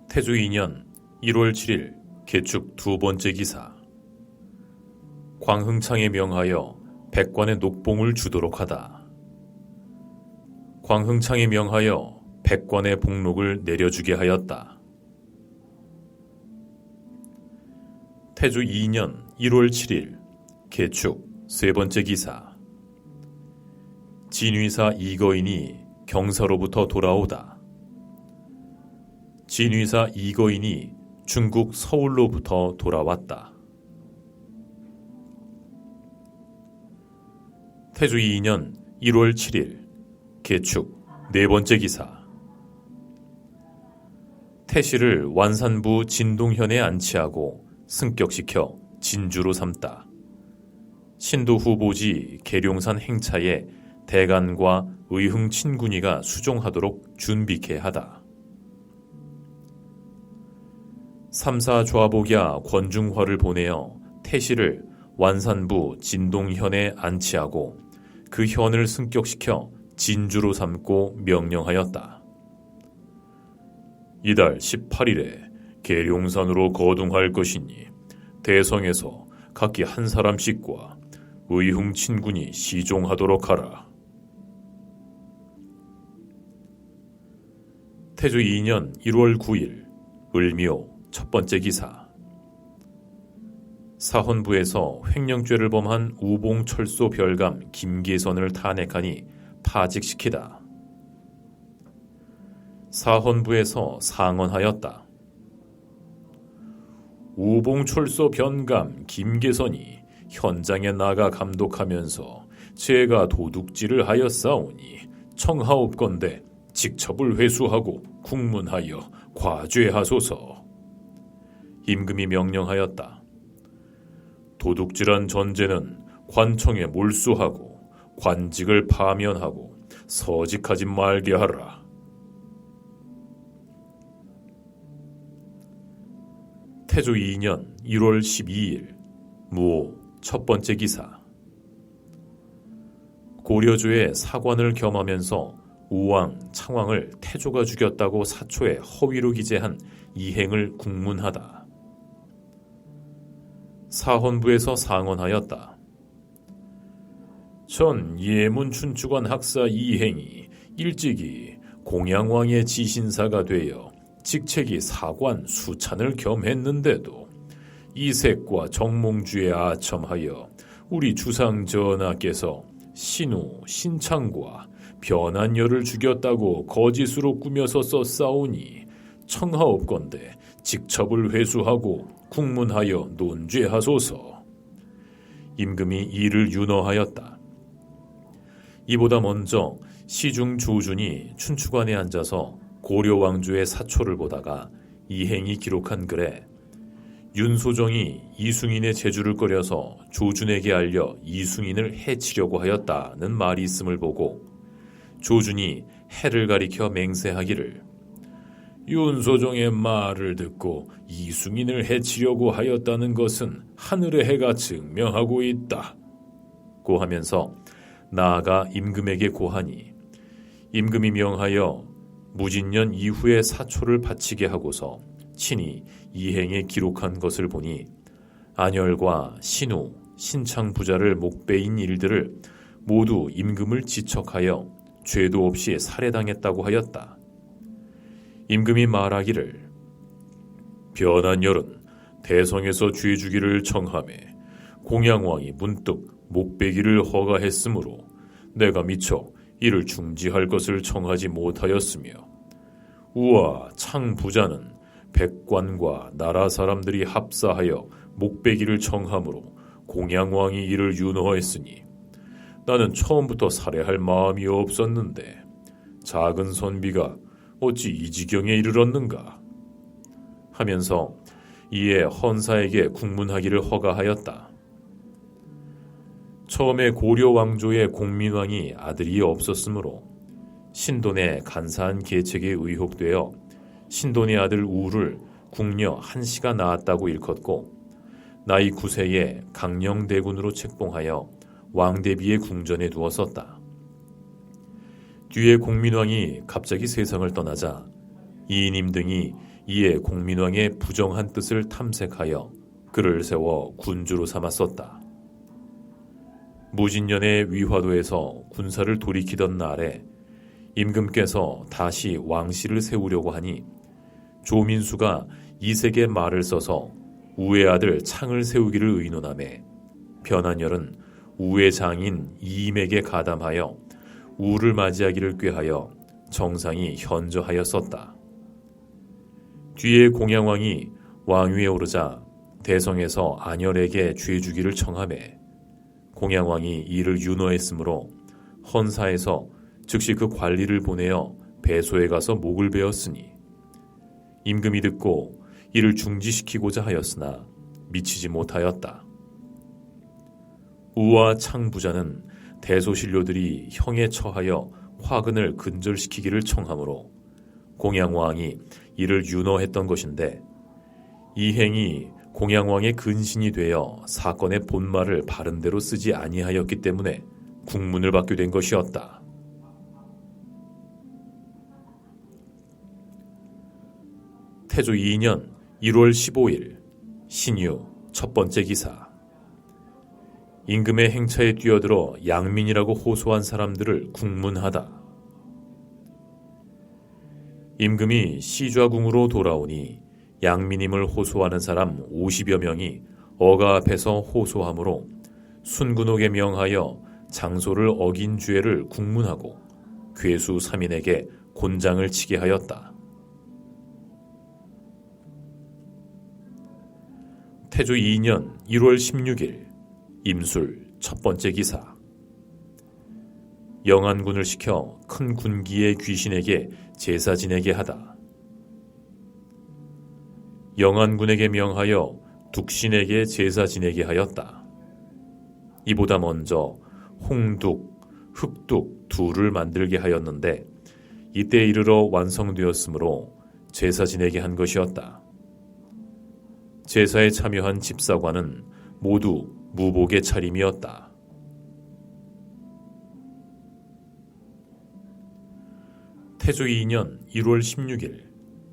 태조 2년 1월 7일 개축 두 번째 기사. 광흥창에 명하여 백관의 녹봉을 주도록 하다. 광흥창에 명하여 백관의 복록을 내려주게 하였다. 태조 2년 1월 7일 개축 세 번째 기사. 진위사 이거인이 경사로부터 돌아오다. 진위사 이거인이 중국 서울로부터 돌아왔다. 태조 2년 1월 7일 개축 네 번째 기사. 태실을 완산부 진동현에 안치하고 승격시켜 진주로 삼다. 신도 후보지 계룡산 행차에 대간과 의흥 친군이가 수종하도록 준비케 하다. 삼사 좌복야 권중화를 보내어 태실을 완산부 진동현에 안치하고 그 현을 승격시켜 진주로 삼고 명령하였다. 이달 18일에 계룡산으로 거둥할 것이니 대성에서 각기 한 사람씩과 의흥 친군이 시종하도록 하라. 태조 2년 1월 9일 을묘 첫 번째 기사. 사헌부에서 횡령죄를 범한 우봉철소 별감 김계선을 탄핵하니 파직시키다. 사헌부에서 상언하였다. 우봉철소 변감 김계선이 현장에 나가 감독하면서 제가 도둑질을 하였사오니 청하옵건대 직첩을 회수하고 국문하여 과죄하소서. 임금이 명령하였다. 도둑질한 전제는 관청에 몰수하고 관직을 파면하고 서직하지 말게 하라. 태조 2년 1월 12일 무오 첫 번째 기사. 고려조의 사관을 겸하면서 우왕, 창왕을 태조가 죽였다고 사초에 허위로 기재한 이행을 국문하다. 사헌부에서 상언하였다. 전 예문춘추관 학사 이행이 일찍이 공양왕의 지신사가 되어 직책이 사관 수찬을 겸했는데도 이색과 정몽주에 아첨하여 우리 주상 전하께서 신우, 신창과 변한열을 죽였다고 거짓으로 꾸며서 썼사오니 청하옵건대 직첩을 회수하고 국문하여 논죄하소서. 임금이 이를 윤허하였다. 이보다 먼저 시중 조준이 춘추관에 앉아서 고려 왕조의 사초를 보다가 이행이 기록한 글에 윤소정이 이숭인의 재주를 꺼려서 조준에게 알려 이숭인을 해치려고 하였다는 말이 있음을 보고 조준이 해를 가리켜 맹세하기를 윤소정의 말을 듣고 이숭인을 해치려고 하였다는 것은 하늘의 해가 증명하고 있다 고 하면서 나아가 임금에게 고하니 임금이 명하여 무진년 이후에 사초를 바치게 하고서 친히 이행에 기록한 것을 보니 안열과 신우, 신창부자를 목베인 일들을 모두 임금을 지척하여 죄도 없이 살해당했다고 하였다. 임금이 말하기를 변한열은 대성에서 죄주기를 청하매 공양왕이 문득 목베기를 허가했으므로 내가 미처 이를 중지할 것을 청하지 못하였으며 우와 창부자는 백관과 나라 사람들이 합사하여 목베기를 청함으로 공양왕이 이를 윤허했으니 나는 처음부터 살해할 마음이 없었는데 작은 선비가 어찌 이 지경에 이르렀는가 하면서 이에 헌사에게 국문하기를 허가하였다. 처음에 고려 왕조의 공민왕이 아들이 없었으므로 신돈의 간사한 계책에 의혹되어 신돈의 아들 우를 궁녀 한씨가 낳았다고 일컫고 나이 9세에 강령대군으로 책봉하여 왕대비의 궁전에 두었었다. 뒤에 공민왕이 갑자기 세상을 떠나자 이인임 등이 이에 공민왕의 부정한 뜻을 탐색하여 그를 세워 군주로 삼았었다. 무진년의 위화도에서 군사를 돌이키던 날에 임금께서 다시 왕실을 세우려고 하니 조민수가 이색의 말을 써서 우의 아들 창을 세우기를 의논하매 변한열은 우의 장인 이임에게 가담하여 우를 맞이하기를 꾀하여 정상이 현저하였었다. 뒤에 공양왕이 왕위에 오르자 대성에서 안열에게 죄주기를 청하매 공양왕이 이를 윤허했으므로 헌사에서 즉시 그 관리를 보내어 배소에 가서 목을 베었으니 임금이 듣고 이를 중지시키고자 하였으나 미치지 못하였다. 우와 창부자는 대소신료들이 형에 처하여 화근을 근절시키기를 청하므로 공양왕이 이를 윤허했던 것인데 이 행이 공양왕의 근신이 되어 사건의 본말을 바른대로 쓰지 아니하였기 때문에 국문을 받게 된 것이었다. 태조 2년 1월 15일 신유 첫 번째 기사. 임금의 행차에 뛰어들어 양민이라고 호소한 사람들을 국문하다. 임금이 시좌궁으로 돌아오니 양민임을 호소하는 사람 50여 명이 어가 앞에서 호소하므로 순군옥에 명하여 장소를 어긴 죄를 국문하고 괴수 3인에게 곤장을 치게 하였다. 태조 2년 1월 16일 임술 첫 번째 기사. 영안군을 시켜 큰 군기의 귀신에게 제사 지내게 하다. 영안군에게 명하여 둑신에게 제사 지내게 하였다. 이보다 먼저 홍둑, 흑둑 둘을 만들게 하였는데 이때 이르러 완성되었으므로 제사 지내게 한 것이었다. 제사에 참여한 집사관은 모두 무복의 차림이었다. 태조 2년 1월 16일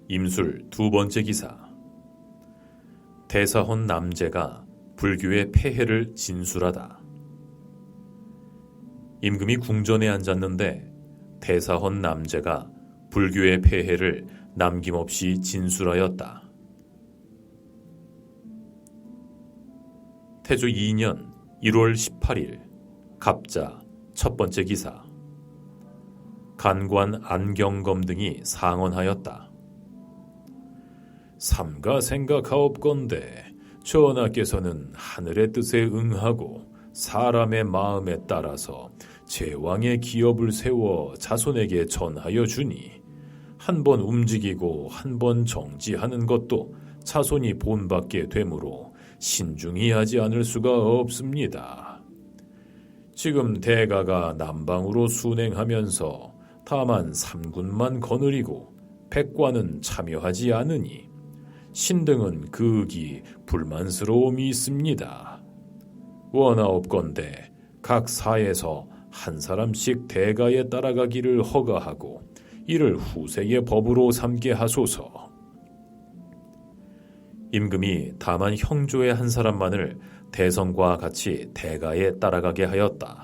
임술 두 번째 기사. 대사헌 남제가 불교의 폐해를 진술하다. 임금이 궁전에 앉았는데 대사헌 남제가 불교의 폐해를 남김없이 진술하였다. 태조 2년 1월 18일 갑자 첫 번째 기사. 간관 안경검 등이 상언하였다. 삼가 생각하옵건대 전하께서는 하늘의 뜻에 응하고 사람의 마음에 따라서 제왕의 기업을 세워 자손에게 전하여 주니 한 번 움직이고 한 번 정지하는 것도 자손이 본받게 되므로 신중히 하지 않을 수가 없습니다. 지금 대가가 남방으로 순행하면서 다만 삼군만 거느리고 백관은 참여하지 않으니 신등은 극이 불만스러움이 있습니다. 원하옵건대 각 사에서 한 사람씩 대가에 따라가기를 허가하고 이를 후세의 법으로 삼게 하소서. 임금이 다만 형조의 한 사람만을 대성과 같이 대가에 따라가게 하였다.